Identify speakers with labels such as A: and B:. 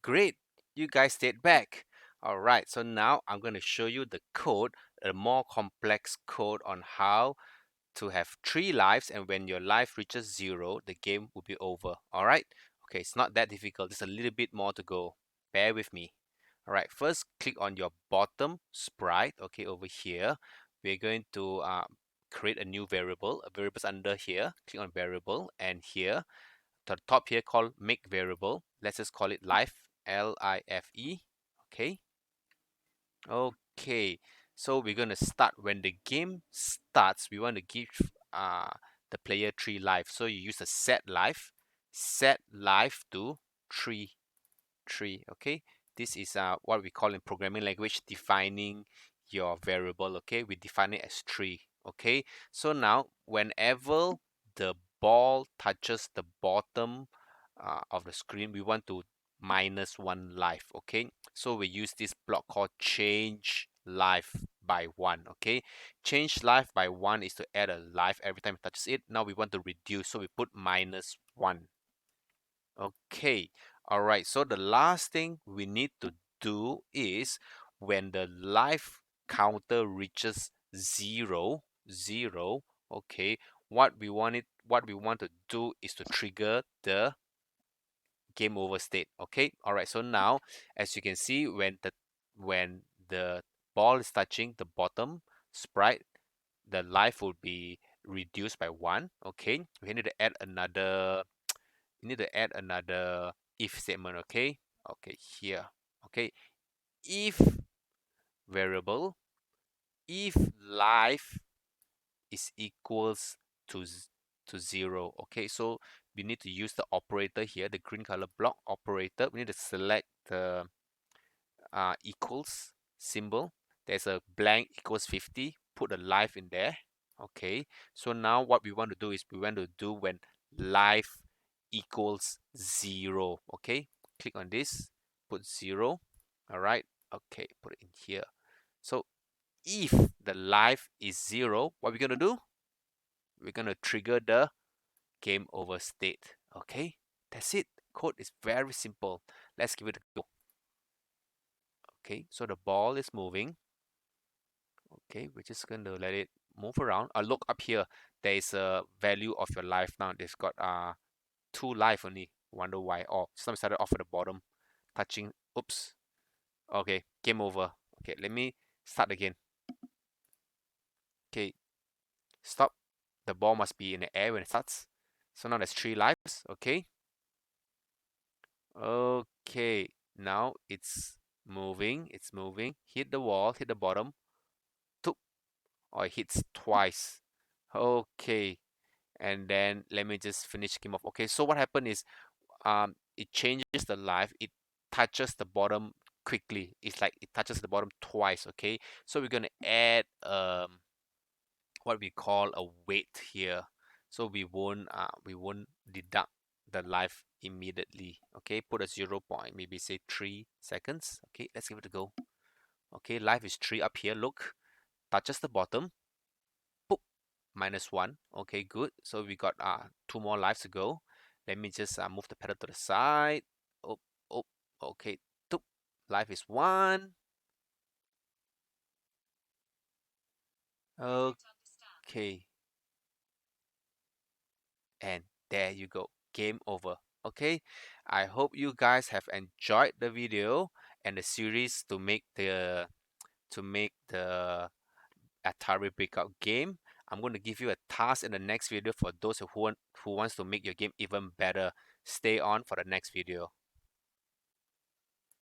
A: Great, you guys stayed back. All right, so now I'm going to show you the code, a more complex code on how to have 3 lives, and when your life reaches 0, the game will be over. All right, okay, it's not that difficult, just a little bit more to go. Bear with me. All right, first click on your bottom sprite, okay, over here. We're going to create a new variable. A variable's under here. Click on variable, and here to the top here called make variable. Let's just call it life, L-I-F-E. Okay. Okay. So we're gonna start when the game starts. We want to give the player 3 life. So you use the set life to 3. Okay, this is what we call in programming language defining your variable. Okay, we define it as 3. Okay, so now whenever the ball touches the bottom of the screen, we want to minus 1 life. Okay, so we use this block called change life by 1. Okay, change life by 1 is to add a life every time it touches it. Now we want to reduce, so we put minus 1. Okay, all right. So the last thing we need to do is when the life counter reaches zero, okay, what we want to do is to trigger the game over state. Okay, all right. So now, as you can see, when the ball is touching the bottom sprite, the life will be reduced by 1. Okay, we need to add another if statement. Okay, here. Okay, if variable, if life is equals to to 0. Okay, so we need to use the operator here, the green color block operator. We need to select the equals symbol. There's a blank equals 50, put a life in there. Okay, so now what we want to do is we want to do when life equals 0. Okay, click on this, put 0. All right, okay, put it in here. So if the life is 0, what we're going to do, we're going to trigger the game over state. Okay, that's it. Code is very simple. Let's give it a go. Okay, so the ball is moving. Okay, we're just going to let it move around. Look up here. There is a value of your life now. It's got 2 life only. Wonder why. Oh, some started off at the bottom, touching. Oops. Okay, game over. Okay, let me start again. Okay, stop. The ball must be in the air when it starts. So now there's 3 lives. Okay. Okay, now it's moving. It's moving. Hit the wall. Hit the bottom. Took. Or it hits twice. Okay. And then let me just finish game off. Okay, so what happened is it changes the life. It touches the bottom quickly. It's like it touches the bottom twice. Okay, so we're gonna add what we call a weight here, so we won't deduct the life immediately. Okay, put a 0 point, maybe say 3 seconds. Okay, let's give it a go. Okay, life is 3 up here. Look, touches the bottom. Boop, -1. Okay, good. So we got 2 more lives to go. Let me just move the pedal to the side. Oh, oh, okay. Toop. Life is 1. Okay, and there you go. Game over. Okay, I hope you guys have enjoyed the video and the series to make the Atari Breakout game. I'm going to give you a task in the next video for those who wants to make your game even better. Stay on for the next video.